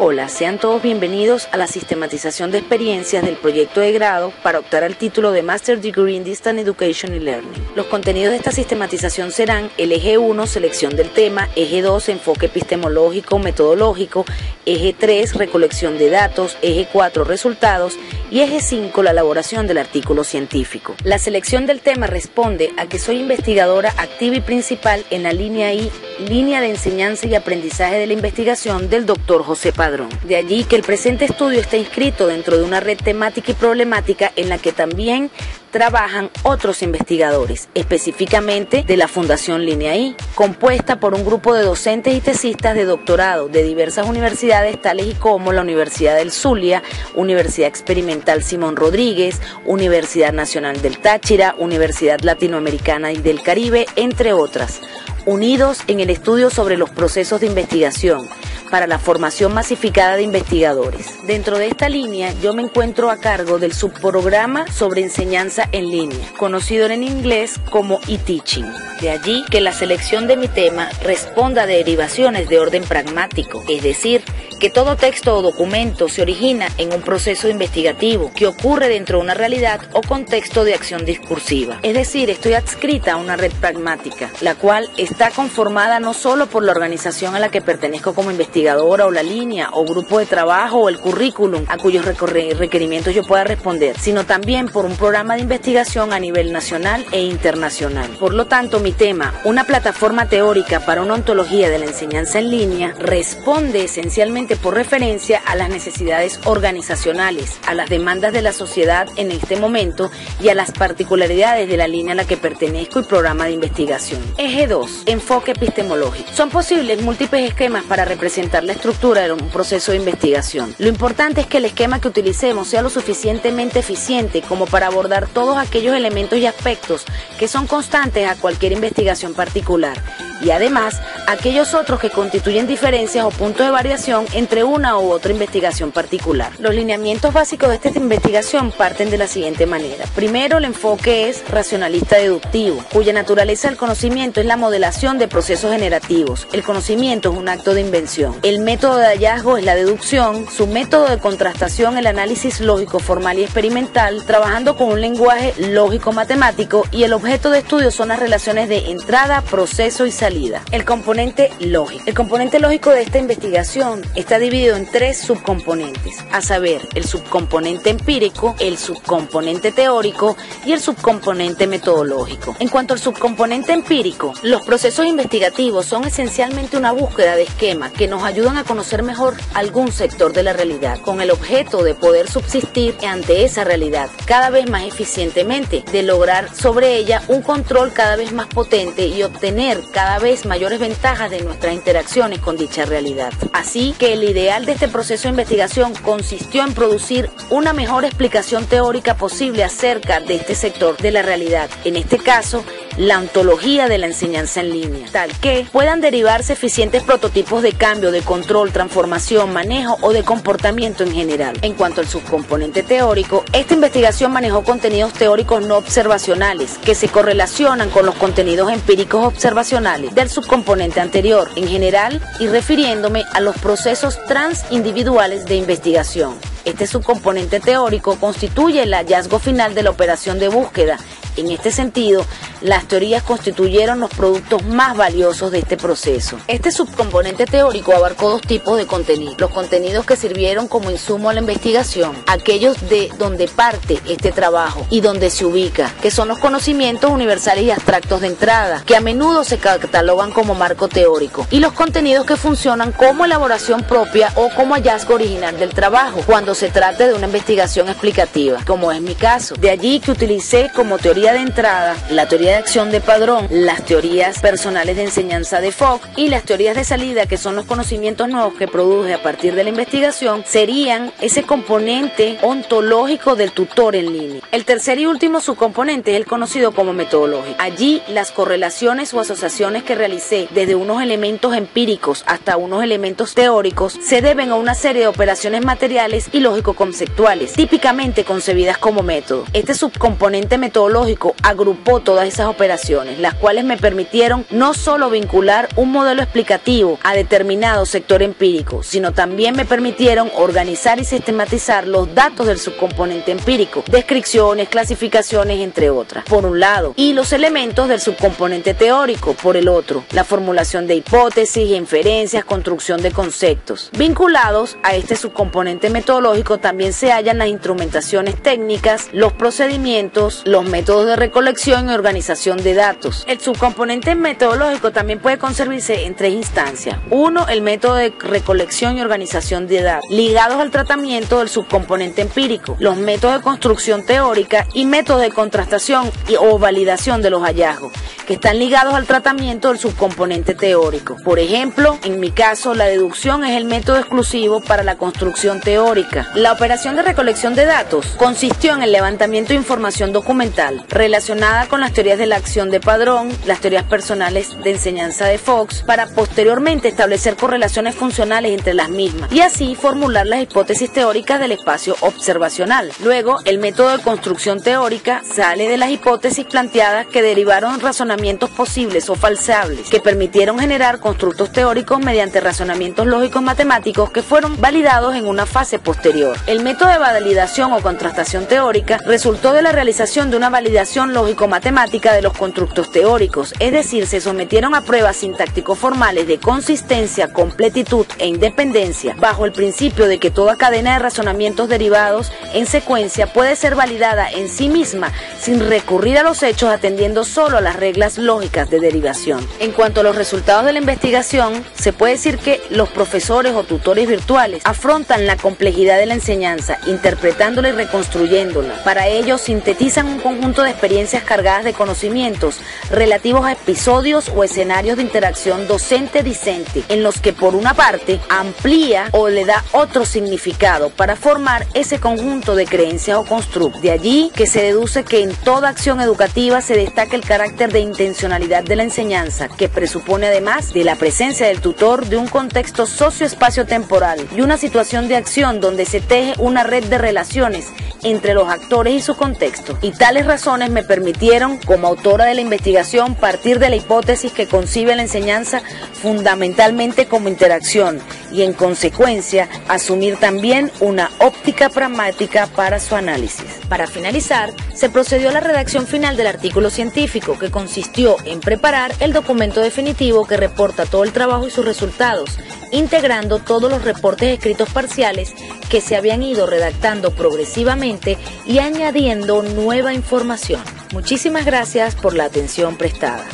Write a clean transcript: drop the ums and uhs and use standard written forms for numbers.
Hola, sean todos bienvenidos a la sistematización de experiencias del proyecto de grado para optar al título de Master Degree in Distance Education y Learning. Los contenidos de esta sistematización serán el eje 1, selección del tema, eje 2, enfoque epistemológico, metodológico, eje 3, recolección de datos, eje 4, resultados y eje 5, la elaboración del artículo científico. La selección del tema responde a que soy investigadora activa y principal en la línea I, línea de enseñanza y aprendizaje de la investigación del Dr. José Padrón. De allí que el presente estudio está inscrito dentro de una red temática y problemática en la que también trabajan otros investigadores, específicamente de la Fundación Línea I, compuesta por un grupo de docentes y tesistas de doctorado de diversas universidades tales y como la Universidad del Zulia, Universidad Experimental Simón Rodríguez, Universidad Nacional del Táchira, Universidad Latinoamericana y del Caribe, entre otras, unidos en el estudio sobre los procesos de investigación para la formación masificada de investigadores. Dentro de esta línea, yo me encuentro a cargo del subprograma sobre enseñanza en línea, conocido en inglés como e-teaching. De allí que la selección de mi tema responda a derivaciones de orden pragmático, es decir, que todo texto o documento se origina en un proceso investigativo que ocurre dentro de una realidad o contexto de acción discursiva. Es decir, estoy adscrita a una red pragmática, la cual está conformada no solo por la organización a la que pertenezco como investigadora o la línea o grupo de trabajo o el currículum a cuyos requerimientos yo pueda responder, sino también por un programa de investigación a nivel nacional e internacional. Por lo tanto, mi tema, una plataforma teórica para una ontología de la enseñanza en línea, responde esencialmente por referencia a las necesidades organizacionales, a las demandas de la sociedad en este momento y a las particularidades de la línea a la que pertenezco y programa de investigación. Eje 2. Enfoque epistemológico. Son posibles múltiples esquemas para representar la estructura de un proceso de investigación. Lo importante es que el esquema que utilicemos sea lo suficientemente eficiente como para abordar todos aquellos elementos y aspectos que son constantes a cualquier investigación particular, y además aquellos otros que constituyen diferencias o puntos de variación entre una u otra investigación particular. Los lineamientos básicos de esta investigación parten de la siguiente manera. Primero, el enfoque es racionalista deductivo, cuya naturaleza del conocimiento es la modelación de procesos generativos. El conocimiento es un acto de invención. El método de hallazgo es la deducción, su método de contrastación el análisis lógico, formal y experimental, trabajando con un lenguaje lógico-matemático, y el objeto de estudio son las relaciones de entrada, proceso y salida. El componente lógico. El componente lógico de esta investigación está dividido en tres subcomponentes, a saber, el subcomponente empírico, el subcomponente teórico y el subcomponente metodológico. En cuanto al subcomponente empírico, los procesos investigativos son esencialmente una búsqueda de esquemas que nos ayudan a conocer mejor algún sector de la realidad, con el objeto de poder subsistir ante esa realidad cada vez más eficientemente, de lograr sobre ella un control cada vez más potente y obtener cada vez mayores ventajas de nuestras interacciones con dicha realidad. Así que el ideal de este proceso de investigación consistió en producir una mejor explicación teórica posible acerca de este sector de la realidad, en este caso, la ontología de la enseñanza en línea, tal que puedan derivarse eficientes prototipos de cambio, de control, transformación, manejo o de comportamiento en general. En cuanto al subcomponente teórico, esta investigación manejó contenidos teóricos no observacionales que se correlacionan con los contenidos empíricos observacionales del subcomponente anterior, en general, y refiriéndome a los procesos transindividuales de investigación. Este subcomponente teórico constituye el hallazgo final de la operación de búsqueda. En este sentido, las teorías constituyeron los productos más valiosos de este proceso. Este subcomponente teórico abarcó dos tipos de contenidos. Los contenidos que sirvieron como insumo a la investigación, aquellos de donde parte este trabajo y donde se ubica, que son los conocimientos universales y abstractos de entrada, que a menudo se catalogan como marco teórico, y los contenidos que funcionan como elaboración propia o como hallazgo original del trabajo, cuando se trate de una investigación explicativa, como es mi caso. De allí que utilicé como teoría de entrada la teoría de acción de Padrón, las teorías personales de enseñanza de Fogg y las teorías de salida, que son los conocimientos nuevos que produje a partir de la investigación, serían ese componente ontológico del tutor en línea. El tercer y último subcomponente es el conocido como metodológico. Allí las correlaciones o asociaciones que realicé desde unos elementos empíricos hasta unos elementos teóricos se deben a una serie de operaciones materiales y lógico-conceptuales, típicamente concebidas como método. Este subcomponente metodológico teórico agrupó todas esas operaciones, las cuales me permitieron no solo vincular un modelo explicativo a determinado sector empírico, sino también me permitieron organizar y sistematizar los datos del subcomponente empírico, descripciones, clasificaciones, entre otras, por un lado, y los elementos del subcomponente teórico, por el otro, la formulación de hipótesis, inferencias, construcción de conceptos. Vinculados a este subcomponente metodológico también se hallan las instrumentaciones técnicas, los procedimientos, los métodos de recolección y organización de datos. El subcomponente metodológico también puede concebirse en tres instancias. Uno, el método de recolección y organización de datos, ligados al tratamiento del subcomponente empírico, los métodos de construcción teórica y métodos de contrastación o validación de los hallazgos, que están ligados al tratamiento del subcomponente teórico. Por ejemplo, en mi caso, la deducción es el método exclusivo para la construcción teórica. La operación de recolección de datos consistió en el levantamiento de información documental relacionada con las teorías de la acción de Padrón, las teorías personales de enseñanza de Fox, para posteriormente establecer correlaciones funcionales entre las mismas y así formular las hipótesis teóricas del espacio observacional. Luego, el método de construcción teórica sale de las hipótesis planteadas que derivaron razonamientos posibles o falsables que permitieron generar constructos teóricos mediante razonamientos lógicos matemáticos que fueron validados en una fase posterior. El método de validación o contrastación teórica resultó de la realización de una validación lógico-matemática de los constructos teóricos, es decir, se sometieron a pruebas sintáctico-formales de consistencia, completitud e independencia, bajo el principio de que toda cadena de razonamientos derivados en secuencia puede ser validada en sí misma sin recurrir a los hechos, atendiendo solo a las reglas lógicas de derivación. En cuanto a los resultados de la investigación, se puede decir que los profesores o tutores virtuales afrontan la complejidad de la enseñanza, interpretándola y reconstruyéndola. Para ello, sintetizan un conjunto de experiencias cargadas de conocimientos relativos a episodios o escenarios de interacción docente-discente, en los que por una parte amplía o le da otro significado para formar ese conjunto de creencias o constructos. De allí que se deduce que en toda acción educativa se destaca el carácter de intencionalidad de la enseñanza, que presupone además de la presencia del tutor, de un contexto socio-espacio-temporal y una situación de acción donde se teje una red de relaciones entre los actores y su contexto. Y tales razones me permitieron, como autora de la investigación, partir de la hipótesis que concibe la enseñanza fundamentalmente como interacción y, en consecuencia, asumir también una óptica pragmática para su análisis. Para finalizar, se procedió a la redacción final del artículo científico, que consistió en preparar el documento definitivo que reporta todo el trabajo y sus resultados, integrando todos los reportes escritos parciales que se habían ido redactando progresivamente y añadiendo nueva información. Muchísimas gracias por la atención prestada.